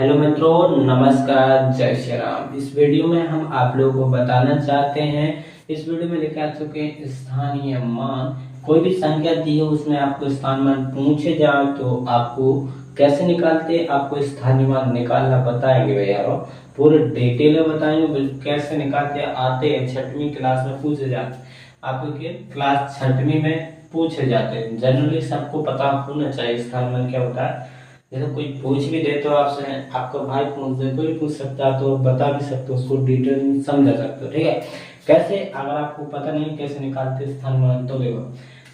Hello मित्रों, नमस्कार, जय श्री राम। इस वीडियो में हम आप लोगों को बताना चाहते हैं, इस वीडियो में लेकर आ चुके हैं स्थानीय मान। कोई भी संख्या दी हो उसमें आपको स्थानीय मान पूछे जाए तो आपको कैसे निकालते, आपको स्थानीय मान निकालना बताएंगे भैया। पूरे डिटेल में बताएंगे कैसे निकालते आते हैं। छठवीं क्लास में पूछे जाते, आपके क्लास छठवीं में पूछे जाते हैं। जनरली सबको पता होना चाहिए स्थानीय मान क्या होता है। जैसे कोई पूछ भी दे तो आपसे, आपका भाई पूछ दे, कोई पूछ सकता है तो बता भी सकते हो, उसको डिटेल में समझा सकते हो। ठीक है, कैसे, अगर आपको पता नहीं कैसे निकालते स्थान मान तो देखो,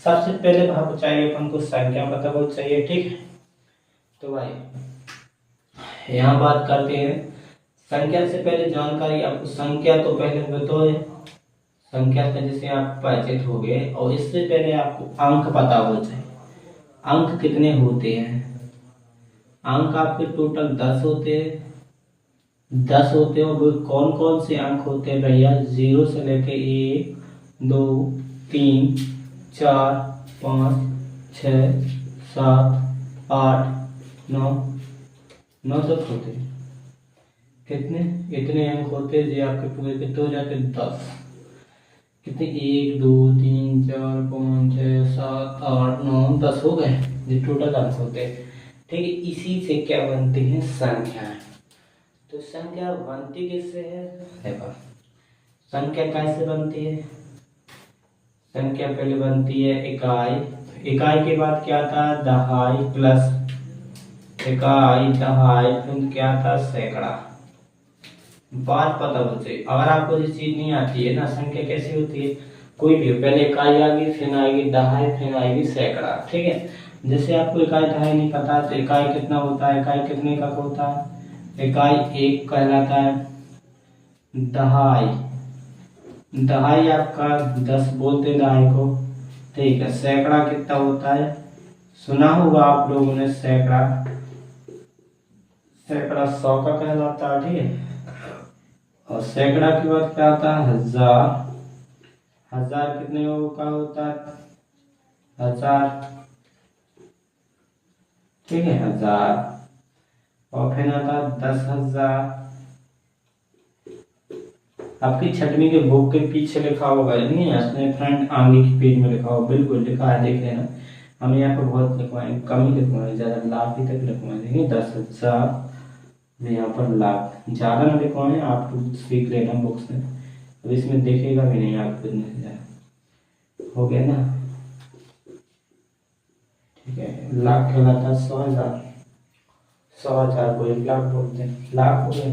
सबसे पहले आपको चाहिए, अपन को संख्या पता होनी चाहिए। ठीक है, तो भाई यहाँ बात करते हैं संख्या से पहले जानकारी। आपको संख्या तो पहले बताओ, संख्या से जैसे आप परिचित हो गए, और इससे पहले आपको अंक पता होना चाहिए। अंक कितने होते हैं? अंक आपके टोटल 10 होते हैं। 10 होते हैं, वो कौन कौन से अंक होते हैं भैया? 0 से लेके 1 2 3 4 5 6 7 8 9 9 तक होते हैं। कितने इतने अंक होते हैं जो आपके पूरे कितने हो जाते हैं? 10। कितने? 1 2 3 4 5 6 7 8 9 10 हो गए, ये टोटल अंक होते हैं। ठीक है, इसी से क्या बनती है? संख्याएं। तो संख्या बनती किससे है? देखो, संख्या कैसे बनती है? संख्या पहले बनती है इकाई। इकाई के बाद क्या था? दहाई प्लस इकाई, दहाई, फिर क्या था? सैकड़ा। बात पता होती, अगर आपको ये चीज नहीं आती है ना, संख्या कैसी होती है, कोई भी पहले इकाई आएगी, फिर आएगी दहाई, फिर आएगी सैकड़ा। ठीक है, जैसे आपको इकाई दहाई नहीं पता तो इकाई कितना होता है, इकाई कितने का होता है? इकाई 1 कहलाता है। दहाई, दहाई आपका 10 बोलते हैं दहाई को। ठीक है, सैकड़ा कितना होता है? सुना होगा आप लोगों ने सैकड़ा। सैकड़ा 100 का कहलाता है। ठीक है, और सैकड़ा के बाद क्या आता है? हजार। हजार कितने का होता है? 1000। ठीक है, 1000। और फिर आता 10,000। आपकी छठवीं के बुक के पीछे लिखा होगा, नहीं है उसमें फ्रंट आगे की पेज में लिखा होगा, बिल्कुल लिखा है, देख लेना। हम यहाँ पर बहुत लिखवाएंगे, कम ही लिखवाएंगे, ज्यादा लाख ही तक लिखवाएंगे। 10,000 यहाँ पर लाख, ज्यादा ना लिखवाएं, आप सीख लेना बुक्स में। अब इसमें देखेगा भी नहीं आप खुद में। हो गया ना? ठीक है, लाख कहलाता 100,000। 100,000 को 1 लाख बोलते हैं, लाख हो गए।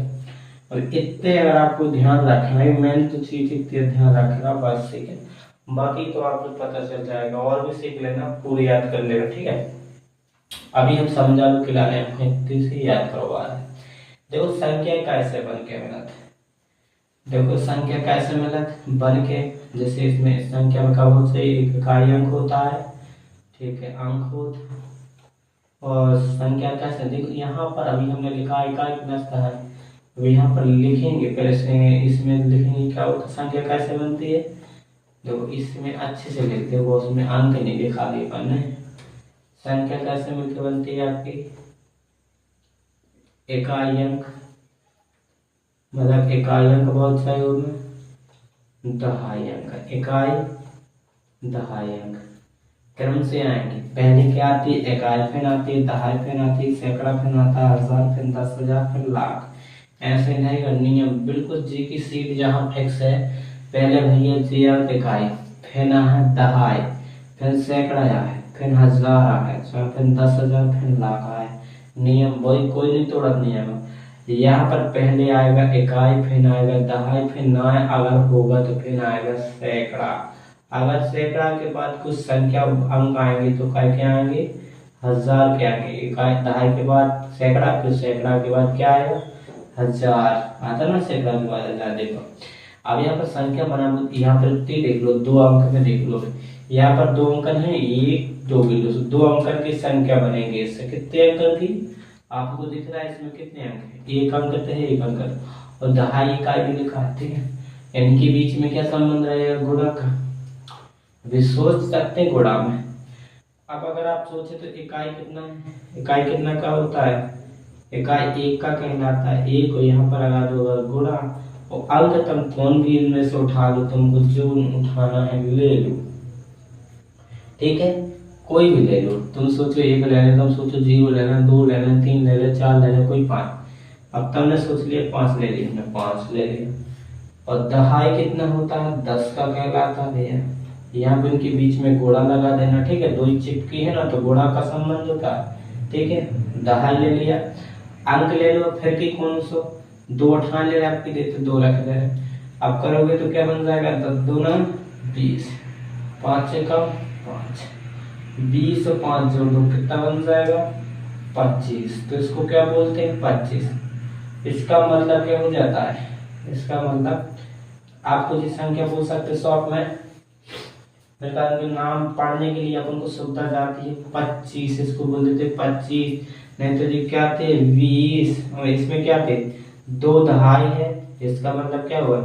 और इतने अगर आपको ध्यान रखना है, मेन तो चीज इतने ध्यान रखना बस, ठीक है। बाकी तो आपको पता चल जाएगा, और भी सीख लेना, पूरी याद कर लेना। ठीक है, अभी हम समझा लो खिला रहे हैं, इतनी से याद करवा रहे हैं। देखो संख्या कैसे बन के मिलत, देखो संख्या कैसे मिलत बन के, जैसे इसमें संख्या में कब होता है? एक इकाई अंक होता है। ठीक है, अंक होता है। और संख्या कैसे, देखो यहाँ पर अभी हमने लिखा इकाई प्लस है, अब यहाँ पर लिखेंगे, पहले से इसमें लिखेंगे क्या होता, संख्या कैसे बनती है। देखो इसमें अच्छे से लिखते हो, उसमें अंक नहीं लिखा दिए अपन ने। संख्या कैसे मिलकर बनती है आपकी? इकाई अंक, मतलब इकाई अंक बहुत सही होगा, दहाई अंक, इकाई दहाई अंक क्रम से आएंगे। पहले क्या आती है? इकाई, फिर आती है दहाई, फिर आती है सैकड़ा, फिर आता है 1000, फिर 10,000, फिर लाख। ऐसे रहेगा नियम, बिल्कुल जी की सीट जहाँ फिक्स है। पहले भैया जी और इकाई, फिर ना है दहाई, फिर सैकड़ा आए, फिर 1000 आए, फिर 10,000, फिर लाख आए। नियम वही, कोई नहीं तोड़ा नियम। यहाँ पर पहले आएगा इकाई, फिर आएगा दहाई, फिर ना अगर होगा तो फिर आएगा सैकड़ा। अगर सैकड़ा के बाद कुछ संख्या अंक आएंगे तो क्या आएंगे? 1000 के आएंगे। इकाई दहाई के बाद सैकड़ा, फिर सैकड़ा के बाद क्या आएगा? 1000 आता ना, सैकड़ा के बाद 1000। देखो अब यहाँ पर संख्या बना, यहाँ पर देख लो, 2 अंक में देख लो, यहाँ पर 2 अंकन है, 1 2 की 2 अंकन की संख्या बनेगी। इससे कितने अंकन की आपको दिख रहा है? इसमें कितने अंक है? 1 अंक है, 1 अंक, और दहाई इकाई भी लिखा है। ठीक है, इनके बीच में क्या संबंध रहेगा? गुणक। अभी सोच सकते हैं गुणा में। अब अगर आप सोचे तो इकाई कितना है? इकाई कितना का होता है? इकाई एक का कहलाता है, एक को यहाँ पर लगा दो अगर गुणा, और अंक तुम कौन भी इनमें से उठा लो, तुमको जो उठाना है ले लो, ठीक है, कोई भी ले लो। तुम सोचो एक लेना, तुम सोचो 0 लेना, 2 लेना, 3 ले लो, 4 लेना, कोई 5। अब तुमने सोच लिया 5 ले लिया, हमने 5 ले लिया। और दहाई कितना होता है, 10 का कहलाता है भैया। यहाँ पे इनके बीच में गोड़ा लगा देना, ठीक है, दो ही चिपकी है ना, तो गोड़ा का संबंध होता है, ठीक है। दहाई ले लिया, अंक ले लो, फिर की कौन सो 2 उठान ले आपके दे तो 2 रख दे। अब करोगे तो क्या बन जाएगा, 10 दूना 20, 5 का 5, 20 और 5 जोड़ दो कितना बन जाएगा 25। तो इसको क्या बोलते हैं 25। इसका मतलब क्या हो जाता है, इसका मतलब आप कुछ संख्या बोल सकते शॉर्ट में, नाम पढ़ने के लिए अपन को सुविधा जाती है 25, इसको बोल देते 25। नहीं तो जी क्या थे 20, और इसमें क्या थे 2 दहाई है, इसका मतलब क्या हुआ,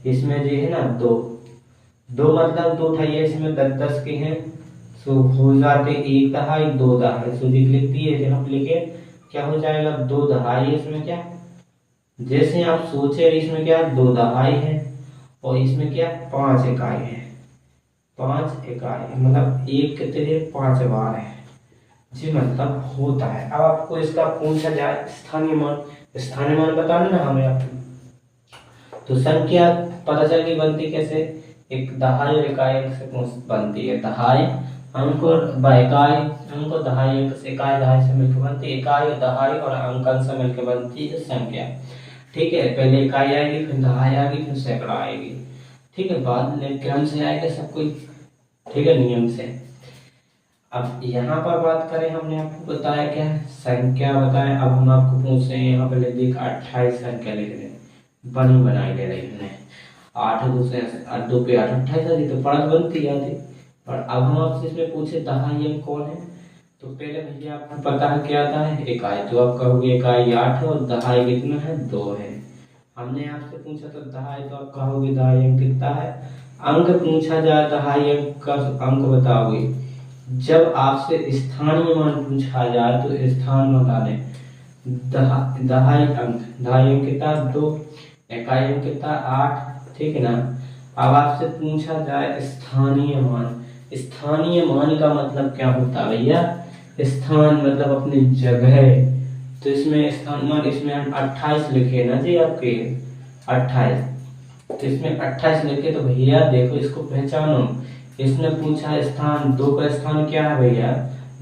इसमें जो है ना 2 मतलब 2 उठाइए, इसमें 10 के हैं, सो हो जाते 1 दहाई 2 दहाई, सो लिख दिए हम लिखे, क्या हो जाएगा 2 दहाई। इसमें क्या जैसे आप सोचे, इसमें क्या 2 दहाई है, और इसमें क्या 5 इकाई है, 5 इकाई मतलब 1 कितने 5 बार है जी, मतलब होता है। अब आपको इसका पूछा जाए स्थानीय मान बता देना हमें आपको, तो संख्या पता चल गई बनती कैसे, एक दहाई और इकाई अंक से बनती है, दहाई अंक और इकाई अंक और दहाई अंक से, इकाई दहाई से मिलकर बनती है, इकाई और दहाई और अंकन से मिलकर बनती है संख्या, ठीक है। पहले इकाई आएगी, फिर दहाई आएगी, फिर सैकड़ा आएगी, ठीक है, बाद में क्रम से आएगा सब कुछ, ठीक है, नियम से। अब यहाँ पर बात करें, हमने आपको बताया क्या संख्या बताया, अब हम आपको पूछ रहे हैं यहाँ पे देख 28 संख्या लिख रहे हैं, बनी बनाई ले रही है 8 2 से 8 2 पे 8 28 आती तो पढ़त बनती आती। और अब हम आपसे इसमें पूछे दहाई अंक कौन है, तो पहले भैया आपको पता है क्या आता है इकाई, तो आप कहोगे इकाई 8 और दहाई कितना है 2 है। हमने आपसे पूछा तो दहाई, तो आप कहोगे दहाई अंक कितना है। अंक पूछा जाए दहाई अंक का अंक बताओगे, जब आपसे स्थानीय मान पूछा जाए तो स्थान बता दें, दहाई अंक कितना 2, इकाई अंक कितना 8, ठीक है ना। अब आपसे पूछा जाए स्थानीय मान का मतलब क्या होता है भैया, स्थान मतलब अपनी जगह, तो इसमें स्थान मान, इसमें हम 28 लिखे ना जी आपके 28, तो इसमें 28 लिखे, तो भैया देखो इसको पहचानो, इसने पूछा स्थान, 2 का स्थान क्या है भैया,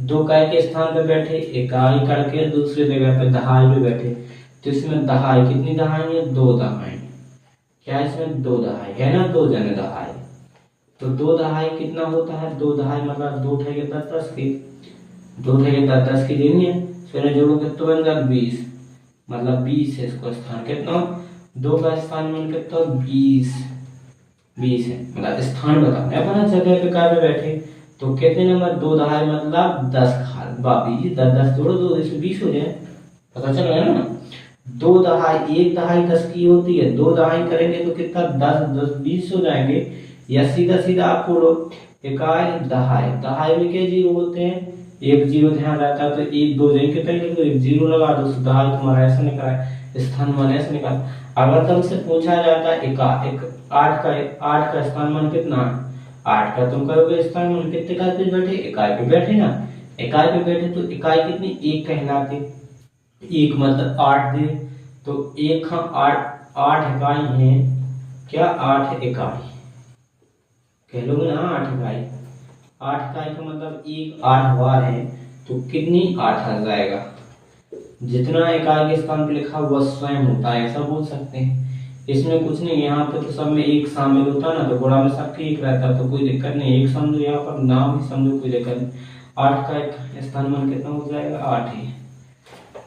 2 इकाई के स्थान पे बैठे, इकाई करके दूसरी जगह पे दहाई पे बैठे, तो इसमें दहाई कितनी दहाई है 2 दहाई, क्या इसमें 2 दहाई है ना, 2 जने दहाई, तो 2 दहाई कितना होता है, 2 दहाई मतलब 2 ठेके 10 की, 2 ठेके 10 की देनी है, फिर जोड़ोगे तो बन जाएगा 20, मतलब 20 है इसको स्थान कितना, 2 का स्थान मान कितना 20 है, मतलब स्थान बताओ अपना जगह पे काय पे बैठे, तो कितने नंबर 2 दहाई मतलब 10 खाल बाबी 10 जोड़ो 2 इसमें 20 हो जाए, पता चल गया ना। 2 दहाई, 1 दहाई 10 की होती है, 2 दहाई करेंगे तो कितना 10 20 हो जाएंगे, या सीधा आप बोलो इकाई दहाई में क्या जीरो होते हैं, एक जीरो ध्यान रहता है, तो 1 2 जन कितने तो एक जीरो लगा दो, दहाई तुम्हारा ऐसा निकला है, स्थान मान ऐसे निकाल। अगर तुमसे पूछा जाता है 8 का स्थान मान कितना, 8 का तुम करोगे स्थान मान कितने इकाई पे बैठे, इकाई पे बैठे ना, इकाई पे बैठे तो इकाई कितनी 1 कहलाती, 1 मतलब 8 दे, तो 1 हम 8 इकाई है क्या, 8 इकाई कह लोगे ना, 8 इकाई, 8 इकाई का मतलब 1 8 बार है, तो कितनी 8 आ जाएगा, जितना इकाई के स्थान पे लिखा हुआ स्वयं होता है, ऐसा बोल सकते हैं। इसमें कुछ नहीं, यहाँ पे तो सब में एक शामिल होता है ना, तो गुणा में सबके एक रहता है, तो कोई दिक्कत नहीं, एक समझो, यहाँ पर नाम ही समझो, कोई दिक्कत नहीं। 8 का एक स्थान मान कितना हो जाएगा 8 ही।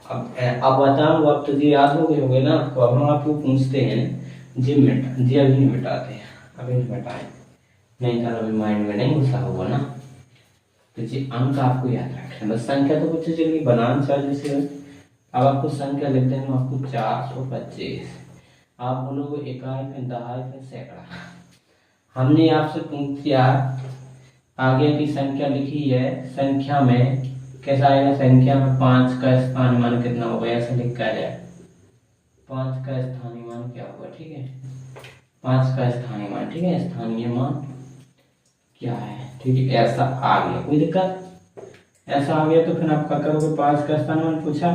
अब बताऊँ, अब तो जी याद हो गए होंगे ना, तो अब हम आपको पूछते हैं जी जी अभी नहीं मिटाते, अभी नहीं मिटाए, नहीं था अभी माइंड में नहीं घुसा होगा ना, तो जी अंक आपको याद रखना, बस संख्या तो कुछ जल्दी बनाना चाहिए से। अब आपको संख्या लिखते हैं आपको 425, आप बोलोगे इकाई फिर दहाई फिर सैकड़ा। हमने आपसे पूछ किया आगे की संख्या लिखी है, संख्या में कैसा आएगा, संख्या में 5 का स्थानीय मान कितना होगा, ऐसे लिख कर जाए 5 का स्थानीय मान क्या होगा। ठीक है, 5 का स्थानीय मान, ठीक है, स्थानीय मान क्या है। ठीक है, ऐसा आ गया, कोई दिक्कत, ऐसा आ गया तो फिर आप क्या करोगे, 5 का स्थानीय मान पूछा,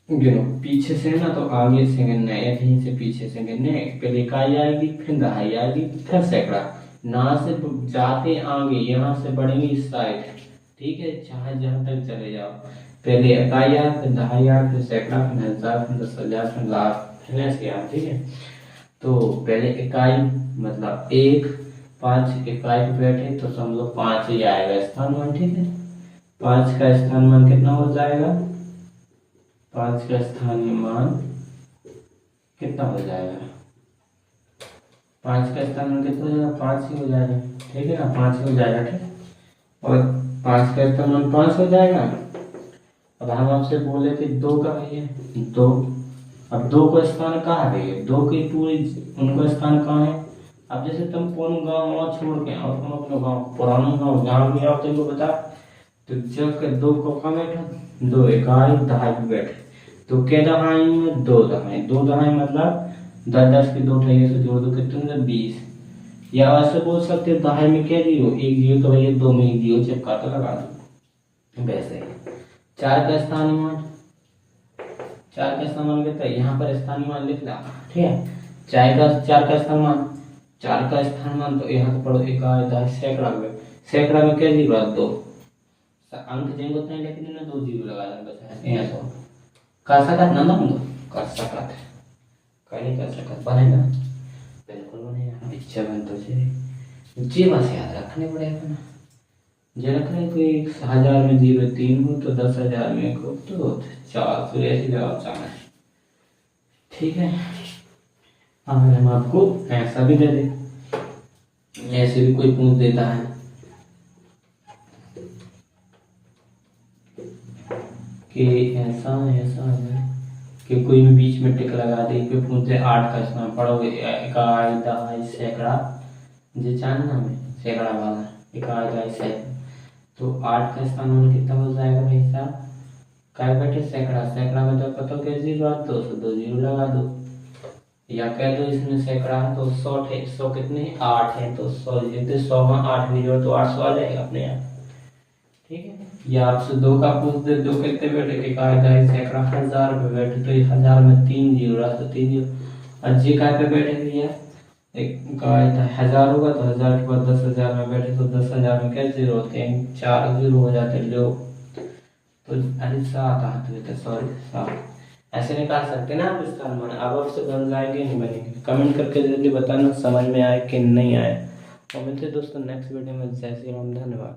गिनो पीछे से ना तो आगे से गिनना है, या कहीं से पीछे से गिनना है। पहले इकाई आएगी, फिर दहाई आएगी, फिर सैकड़ा, ना से जाते आगे, यहाँ से बढ़ेंगे इस साइड। ठीक है, चाहे जहाँ तक चले जाओ, पहले इकाई आए, फिर दहाई आए, फिर सैकड़ा, फिर हजार, फिर 10,000, फिर लाख, फिर ऐसे आए। ठीक है, तो पहले इकाई मतलब 1, 5 इकाई पे बैठे तो समझो 5 ही आएगा स्थान मान। ठीक है, 5 का स्थान मान कितना हो जाएगा, 5 का स्थानीय मान कितना हो जाएगा, 5 का स्थानीय मान कितना हो जाएगा, 5 ही हो जाएगा। ठीक है ना, 5 ही हो जाएगा। ठीक, और 5 का स्थानीय मान 5 हो जाएगा। अब हम आपसे बोले थे 2 का भैया, 2, अब 2 का स्थान कहाँ है भैया, 2 की पूरी उनका स्थान कहाँ है। अब जैसे तुम कौन गाँव वहाँ छोड़ के आओ, तुम अपने गाँव पुराना गाँव जहाँ भी आओ तुमको बता, तो जब 2 को कहाँ बैठा, 2 इकाई दहाई पे बैठे, तो क्या दहाई में 2 दहाई, 2 दहाई मतलब 10 की 2 ठैया से जोड़ दो कितने 20, या ऐसे बोल सकते हो दहाई में क्या जीरो, 1 जीरो तो भैया 2 में 1 जीरो चिपका तो लगा दो। वैसे 4 का स्थानीय मान, 4 का स्थानीय मान कितना है, यहाँ पर स्थानीय मान लिख ला। ठीक है, 4 का स्थानीय मान, 4 का स्थानीय मान तो यहाँ तो पढ़ो इकाई दहाई सैकड़ा में, सैकड़ा में क्या जीरो 2, अंक देंगे उतना ही लेकिन ना 2 जीरो लगा देंगे बस यहाँ तो कर सकत ना हम कर सकत, कहीं कर सकत बनेगा, बिल्कुल बनेगा, इच्छा बन तो जी बस याद रखने पड़ेगा ना, जो रखने कोई 1000 में 0 3 हो तो 10,000 में 1 हो तो 4, फिर ऐसे जवाब चाहना है। ठीक है, अगर हम आपको ऐसा भी दे दे, ऐसे भी कोई पूछ देता है कि ऐसा ऐसा है कि कोई भी बीच में टिक लगा दे, कोई पूछे 8 का स्थान पढ़ोगे, इकाई दहाई सैकड़ा, जो जानना हमें सैकड़ा वाला इकाई दहाई सैकड़ा, तो 8 का स्थान मान कितना हो जाएगा भाई साहब, काय बैठे सैकड़ा, सैकड़ा में तो पता क्या जीरो आता तो 2 जीरो लगा दो, या कह दो इसमें सैकड़ा है तो 100 है, 100 कितने 8 है तो 100 जीरो, 100 में 8 भी जोड़ तो 800 आ जाएगा अपने आप। ठीक है, या आपसे 2 का पूछ दे, 2 कितने बैठे, इकाई दहाई सैकड़ा 1000 पे बैठे तो 1000 में 3 जीरो रहा तो 3 जीरो, और जी काय पे बैठे भैया इकाई 1000 होगा तो 1000 के बाद 10,000 में बैठे तो 10,000 में क्या जीरो होते हैं, 4 जीरो हो जाते लोग, तो अरे 7 आते थे, सॉरी 7, ऐसे निकाल सकते ना आप स्थान मान। अब आपसे बन जाएंगे नहीं बनेंगे, कमेंट करके जल्दी बताना समझ में आए कि नहीं आए। और मिलते दोस्तों नेक्स्ट वीडियो में, जय श्री राम, धन्यवाद।